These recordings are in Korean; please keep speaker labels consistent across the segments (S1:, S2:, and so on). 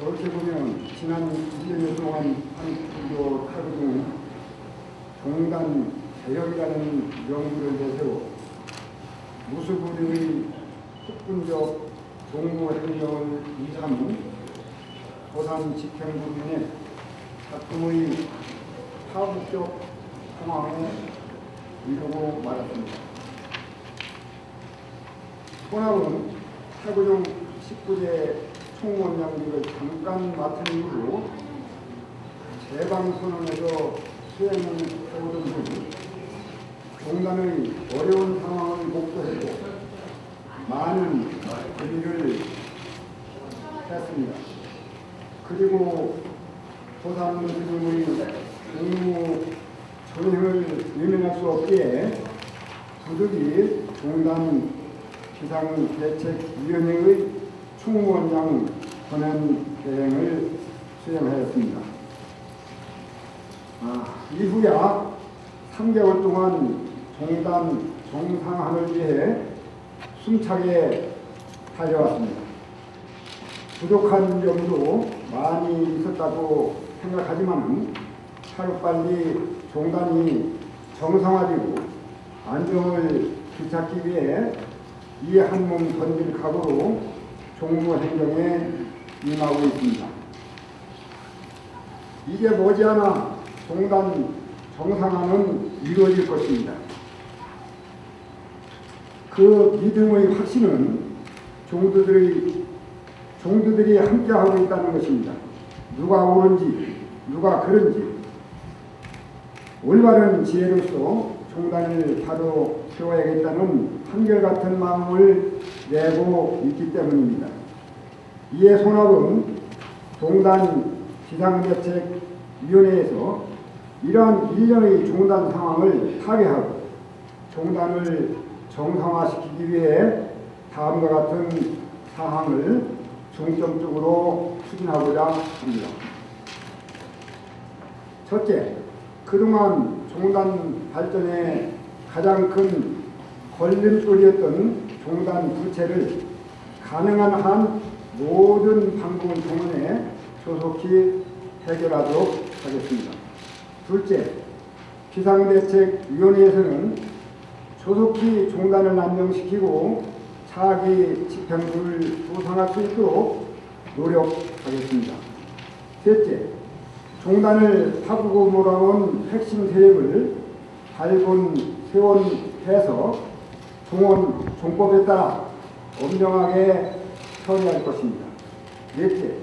S1: 그렇게 보면 지난 1년 동안 한 불교 타구 중 종단 개혁이라는 명분을 내세워 무수부리의 특분적 종무 행정을 이삼은 도산 집행부민의 작품의 파국적 상황에 이르고 말았습니다. 손합은 타구종 19대 총원장직을 잠깐 맡은 이후 재방선언에서 수행을 해오던 중 종단의 어려운 상황을 목도했고 많은 일을 했습니다. 그리고 도산지금의 공무 전행을 외면할 수 없기에 부득이 종단 비상대책위원회의 총무원장 권한 대행을 수행하였습니다. 이후야 3개월 동안 종단 정상화를 위해 숨차게 달려왔습니다. 부족한 점도 많이 있었다고 생각하지만 하루빨리 종단이 정상화되고 안정을 되찾기 위해 이 한 몸 던질 각오로 종무 행정에 임하고 있습니다. 이제 머지않아 종단 정상화는 이루어질 것입니다. 그 믿음의 확신은 종도들이 함께하고 있다는 것입니다. 누가 옳은지 누가 그른지 올바른 지혜로서 종단을 바로 세워야겠다는 한결같은 마음을 내고 있기 때문입니다. 이에 손합은 종단 비상대책위원회에서 이러한 일련의 종단 상황을 타개하고 종단을 정상화시키기 위해 다음과 같은 사항을 중점적으로 추진하고자 합니다. 첫째, 그동안 종단 발전에 가장 큰 걸림돌이었던 종단 부채를 가능한 한 모든 방법을 동원해 조속히 해결하도록 하겠습니다. 둘째, 비상대책위원회에서는 조속히 종단을 안정시키고 차기 집행부를 구성할 수 있도록 노력하겠습니다. 셋째, 종단을 파고고 몰아온 핵심 세력을 발본 세원해서 종법에 따라 엄정하게 처리할 것입니다. 넷째,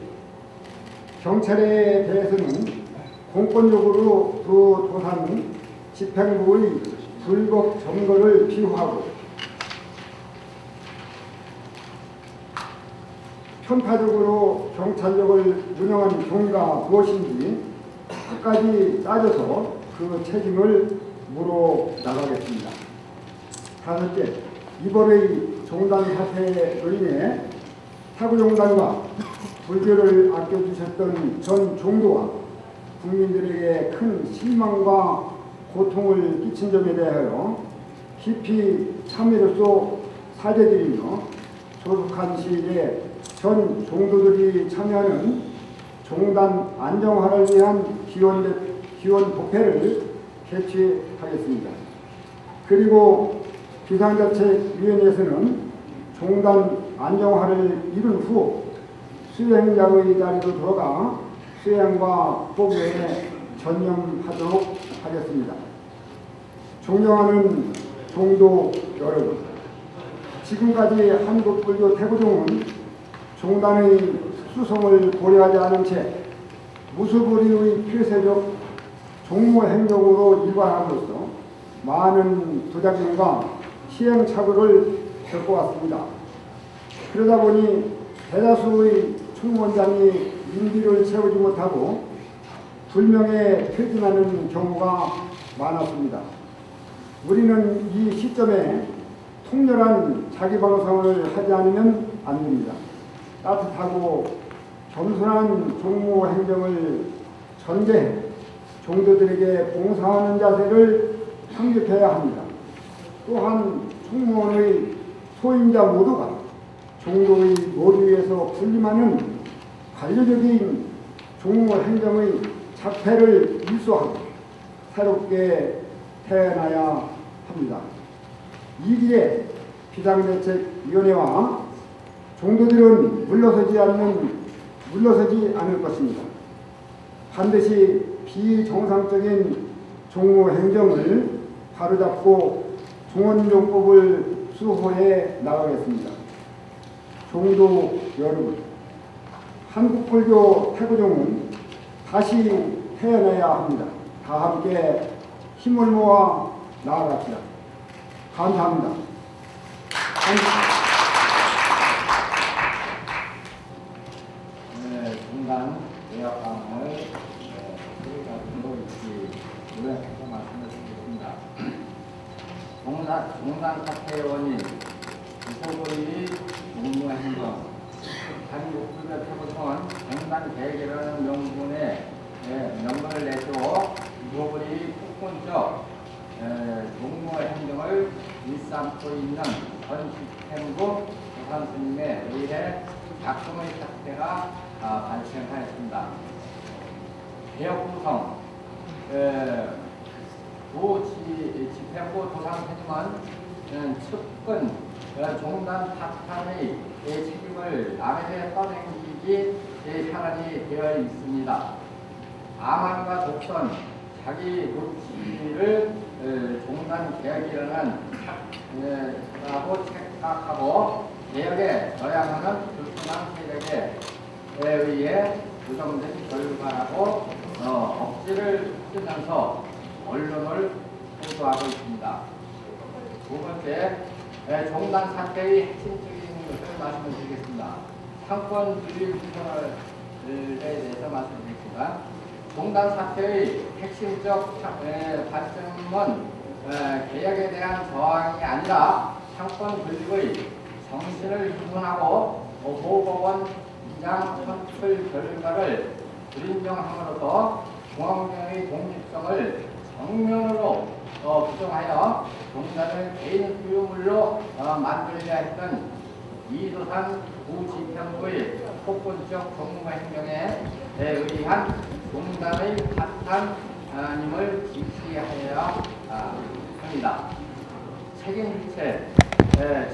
S1: 경찰에 대해서는 공권력으로 두 도산 집행부의 불법 점거를 비호하고 편파적으로 경찰력을 운영한 경위가 무엇인지 끝까지 따져서 그 책임을 물어 나가겠습니다. 다섯째, 이번의 종단 사태로 인해 타구종단과 불교를 아껴주셨던 전 종도와 국민들에게 큰 실망과 고통을 끼친 점에 대하여 깊이 참회로서 사죄드리며 조속한 시일에 전 종도들이 참여하는 종단 안정화를 위한 기원 법회를 개최하겠습니다. 그리고 비상대책위원회에서는 종단 안정화를 이룬 후 수행자의 자리로 들어가 수행과 보고에 전념하도록 하겠습니다. 존경하는 종도 여러분, 지금까지 한국불교 태구종은 종단의 수성을 고려하지 않은 채 무수부리의 폐쇄적 종무행정으로 일관함으로써 많은 부작용과 시행착오를 겪어왔습니다. 그러다 보니 대다수의 총무원장이 임기를 채우지 못하고 불명예 퇴진하는 경우가 많았습니다. 우리는 이 시점에 통렬한 자기방성을 하지 않으면 안 됩니다. 따뜻하고 겸손한 종무행정을 전개해 종도들에게 봉사하는 자세를 확립해야 합니다. 또한 총무원의 소임자 모두가 종도의 머리 위에서 군림하는 관료적인 종무 행정의 자폐를 일소하고 새롭게 태어나야 합니다. 이기에 비상대책위원회와 종도들은 물러서지 않을 것입니다. 반드시 비정상적인 종무 행정을 바로잡고 종원종법을 수호해 나가겠습니다. 종도 여러분, 한국불교 태고종은 다시 태어나야 합니다. 다 함께 힘을 모아 나아갑시다. 감사합니다.
S2: 중간 예약방을 수리하고 노래해서 말씀을 드리겠습니다. 종단 사퇴원인 이소골이 종무행정 한국불교 태고종은 종단 계획이라는 명분에 명분을 내세워 이소골이 폭군적 종무행정을 일삼고 있는 전 집행부 조산 스님에 의해 작성의 사태가 발생하였습니다. 개혁 구성 집행부 조산 스님은 측근 종단 파탄의 책임을 남에게 떠넘기기 현안이 되어 있습니다. 암암과 독선, 자기 녹취를 종단 개혁이라는 라고 생각하고 개혁에 저항하는 불순한 세력에 의해 조정된 결과라고 억지를 쓰면서 언론을 보도하고 있습니다. 두 번째, 종단 사태의 핵심적인 것을 말씀드리겠습니다. 상권 분리 구성에 대해서 말씀드리겠습니다. 종단 사태의 핵심적 관점은 개혁에 대한 저항이 아니라 상권 분립의 정신을 흉문하고 보건원 이장 선출 결과를 불인정함으로써 중앙정의 독립성을 정면으로 부정하여 종단을 개인 소유물로 만들려 했던 이도산 부집행부의 폭군적 종무행정에 의한 종단의 파탄임을 지시하여야 합니다. 책임주체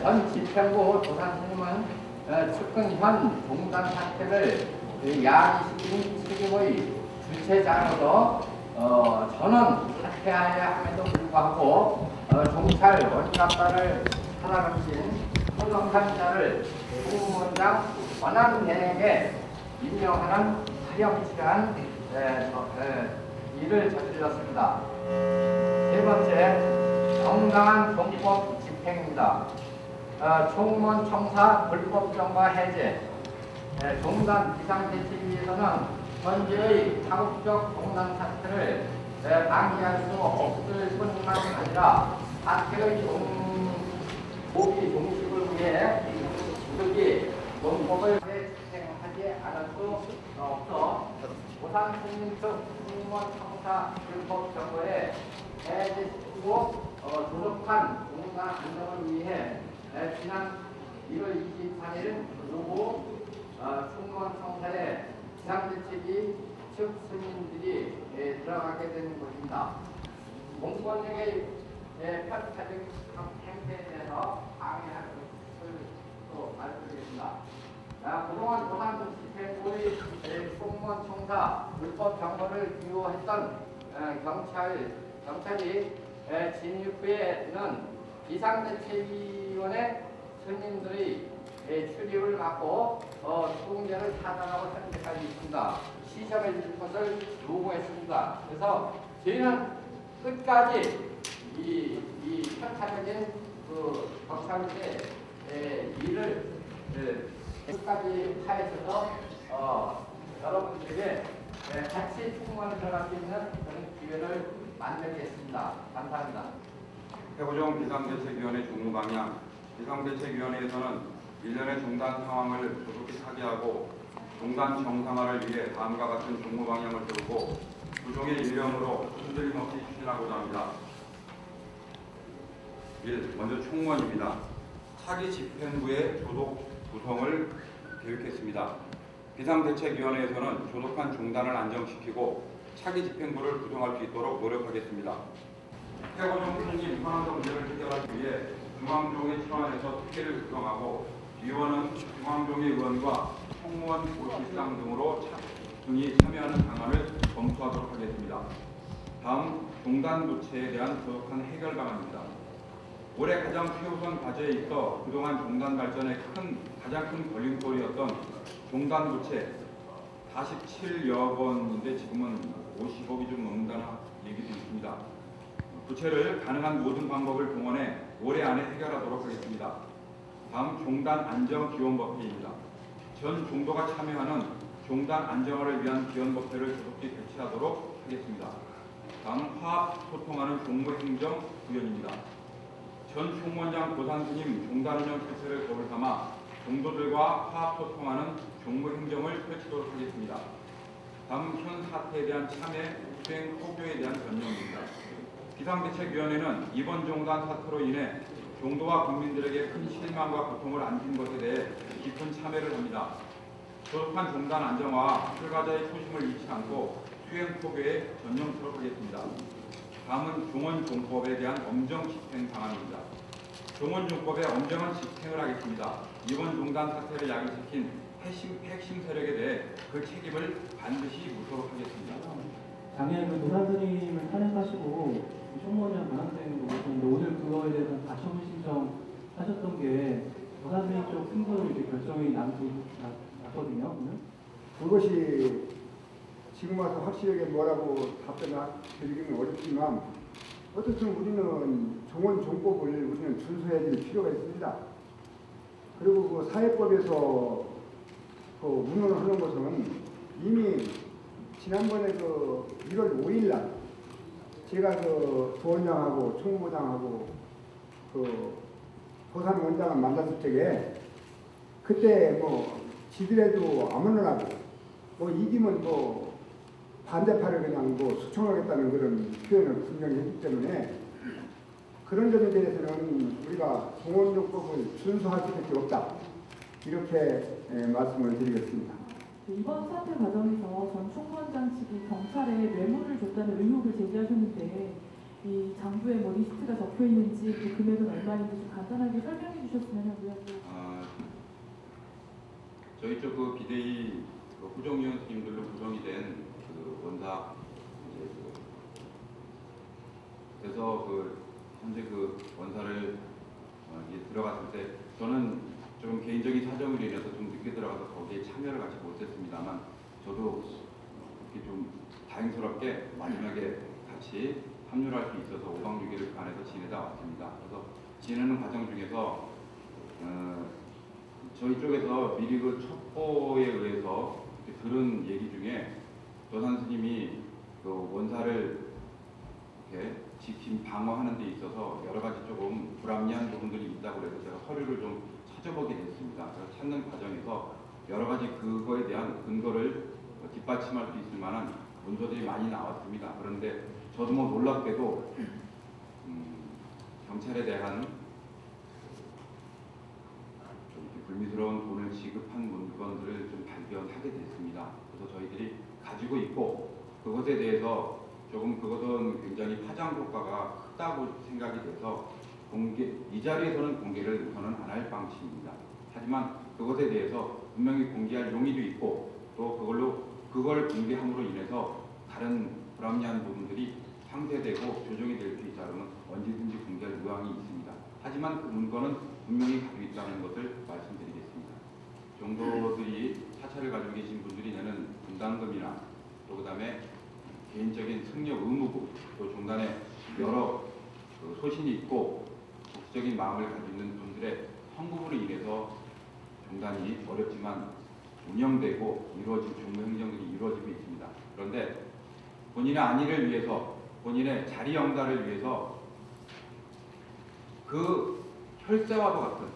S2: 전 집행부 조산 스님은 측근 현 종단 사태를 야기시킨 책임의 주체자로서 전원 사퇴하여야 함에도 불구하고 종찰 원각과를 살아남긴 소정상자를 공무원장 권한대행에 임명하는 파렴치한 일을 저질렀습니다. 세 번째, 정당한 종법 집행입니다. 총무원 청사 불법 정과 해제, 종단 비상대책위에서는 현재의 파국적 종단 사태를 방지할 수 없을 뿐만 아니라 사태의 고기 종식을 위해 부득이 종법을 집행하지 않을 수 없어 조산 스님 측 총무원 청사 불법 정거에 해제시키고 조속한 종단 안정을 위해 지난 1월 23일 오후 충무원 청사에 비상대책위 측 스님들이 들어가게 된 것입니다. 공권력의 편파적 행태에 대해서 방해하는 것을 또 말씀드리겠습니다. 그동안 조산 집행부의 충무원 청사 불법 정거를 기호했던 경찰이 진입 후에는 비상대책위원회 스님들의 출입을 막고 총재를 차단하고 현재까지 있습니다. 시정해 줄 것을 요구했습니다. 그래서 저희는 끝까지 이 편차적인 경찰의 일을 끝까지 파헤쳐서 여러분들에게 같이 충분히 들어갈 수 있는 그런 기회를 만들겠습니다. 감사합니다.
S3: 태고종 비상대책위원회 종무방향. 비상대책위원회에서는 1년의 종단 상황을 조속히 타개하고 종단 정상화를 위해 다음과 같은 종무방향을 세우고 구종의 일령으로 흔들림 없이 추진하고자 합니다. 1. 먼저 총무원입니다. 차기 집행부의 조속 구성을 계획했습니다. 비상대책위원회에서는 조속한 종단을 안정시키고 차기 집행부를 구성할 수 있도록 노력하겠습니다. 해고종 승인 현황 문제를 해결하기 위해 중앙종회 차원에서 특혜를 구성하고 위원은 중앙종회 의원과 총무원 보실장 등이 참여하는 방안을 검토하도록 하겠습니다. 다음 종단 부채에 대한 조속한 해결 방안입니다. 올해 가장 최우선 과제에 있어 그동안 종단 발전의 가장 큰 걸림돌이었던 종단 부채 47여 원인데 지금은 50억이 좀 넘는다는 얘기도 있습니다. 부채를 가능한 모든 방법을 동원해 올해 안에 해결하도록 하겠습니다. 다음 종단 안정 기원법회입니다. 전 종도가 참여하는 종단 안정화를 위한 기원법회를 조속히 개최하도록 하겠습니다. 다음 화합 소통하는 종무행정 구현입니다. 전 총무원장 고산스님 종단 운영 체제를 거울 삼아 종도들과 화합 소통하는 종무행정을 펼치도록 하겠습니다. 다음 현 사태에 대한 참여 수행 포교에 대한 변경입니다. 비상대책위원회는 이번 종단 사태로 인해 종도와 국민들에게 큰 실망과 고통을 안긴 것에 대해 깊은 참회를 합니다. 조속한 종단 안정화와 출가자의 초심을 잃지 않고 수행 포교에 전념토록 하겠습니다. 다음은 종원종법에 대한 엄정 집행 방안입니다. 종원종법의 엄정한 집행을 하겠습니다. 이번 종단 사태를 야기시킨 핵심 세력에 대해 그 책임을 반드시 묻도록 하겠습니다.
S4: 작년에 그 노사스님을 탄핵하시고 총무원장 권한대행도 보셨는데 오늘 그거에 대해서 가처분 신청하셨던 게 노사스님 쪽 승소로 이제 결정이 났거든요. 오늘?
S1: 그것이 지금 와서 확실하게 뭐라고 답변을 드리기는 어렵지만 어쨌든 우리는 종원종법을 우리는 준수해야 될 필요가 있습니다. 그리고 그 사회법에서 그 운운을 하는 것은 이미 지난번에 그 1월 5일 날 제가 그 부원장하고 총무부장하고 그 도산원장을 만났을 적에 그때 뭐 지들에도 아무나라고 뭐 이기면 뭐 반대파를 그냥 뭐 수청하겠다는 그런 표현을 분명히 했기 때문에 그런 점에 대해서는 우리가 종원종법을 준수할 수밖에 없다. 이렇게 말씀을 드리겠습니다.
S5: 이번 사태 과정에서 전 총무원장 측이 경찰에 뇌물을 줬다는 의혹을 제기하셨는데 이 장부에 뭐 리스트가 적혀 있는지 그 금액은 얼마인지 좀 간단하게 설명해 주셨으면 하고요.
S3: 저희 쪽 그 비대위 후정위원 스님들로 구성이 된 그 원사 그래서 그 현재 그 원사를 들어갔을 때 저는 좀 개인적인 사정으로 인해서 좀 늦게 들어가서 거기에 참여를 같이 못했습니다만 저도 그렇게 좀 다행스럽게 마지막에 같이 합류할 수 있어서 5박 6일을 그 안에서 지내다 왔습니다. 그래서 지내는 과정 중에서 저희 쪽에서 미리 그 첩보에 의해서 들은 얘기 중에 도산 스님이 그 원사를 이렇게 지킴 방어하는 데 있어서 여러 가지 조금 불합리한 부분들이 있다고 해서 제가 서류를 좀 찾아보게 됐습니다. 그래서 찾는 과정에서 여러 가지 그거에 대한 근거를 뒷받침할 수 있을 만한 문서들이 많이 나왔습니다. 그런데 저도 뭐 놀랍게도 경찰에 대한 좀 불미스러운 돈을 지급한 문건들을 좀 발견하게 됐습니다. 그래서 저희들이 가지고 있고 그것에 대해서 조금 그것은 굉장히 파장 효과가 크다고 생각이 돼서 이 자리에서는 공개를 우선은 안 할 방침입니다. 하지만 그것에 대해서 분명히 공개할 용의도 있고 또 그걸 공개함으로 인해서 다른 불합리한 부분들이 상쇄되고 조정이 될 수 있다면 언제든지 공개할 의향이 있습니다. 하지만 그 문건은 분명히 가지고 있다는 것을 말씀드리겠습니다. 종도들이 사찰을 가지고 계신 분들이 내는 분담금이나 또 그다음에 개인적인 승려 의무부 또 종단에 여러 소신이 있고 적극적인 마음을 가지고 있는 분들의 헌금으로 인해서 종단이 어렵지만 운영되고 이루어진 종무행정들이 이루어지고 있습니다. 그런데 본인의 안위를 위해서 본인의 자리 영달을 위해서 그 혈세와도 같은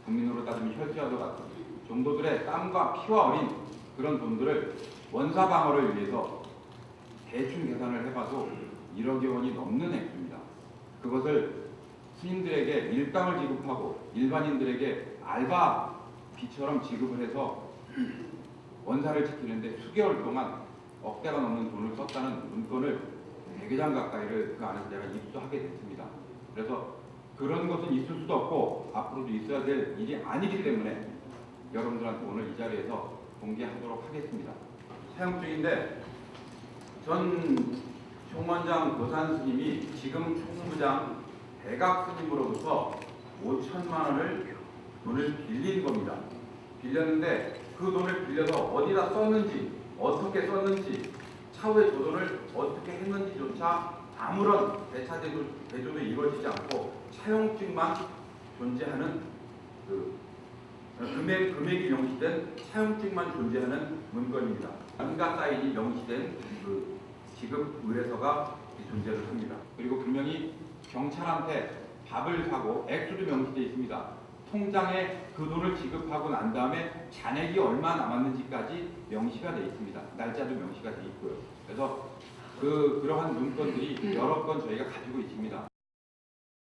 S3: 국민으로 따지면 혈세와도 같은 종도들의 땀과 피와 어린 그런 돈들을 원사 방어를 위해서 대충 계산을 해봐도 1억여 원이 넘는 액수입니다. 그것을 스님들에게 일당을 지급하고 일반인들에게 알바비처럼 지급을 해서 원사를 지키는데 수개월 동안 억대가 넘는 돈을 썼다는 문건을 100여 가까이를 그 안에서 제가 입수하게 됐습니다. 그래서 그런 것은 있을 수도 없고 앞으로도 있어야 될 일이 아니기 때문에 여러분들한테 오늘 이 자리에서 공개하도록 하겠습니다. 사용 중인데 전 총원장 도산 스님이 지금 총무부장 대각 스님으로부터 5천만 원을 돈을 빌린 겁니다. 빌렸는데 그 돈을 빌려서 어디다 썼는지 어떻게 썼는지 차후에 저 돈을 어떻게 했는지조차 아무런 대차 대조도 이루어지지 않고 차용증만 존재하는 금액이 명시된 차용증만 존재하는 문건입니다. 인가 사인이 명시된 그 지급 의뢰서가 존재를 합니다. 그리고 분명히 경찰한테 밥을 사고 액수도 명시되어 있습니다. 통장에 그 돈을 지급하고 난 다음에 잔액이 얼마 남았는지까지 명시가 되어 있습니다. 날짜도 명시가 되어 있고요. 그래서 그러한 문건들이 여러 건 저희가 가지고 있습니다.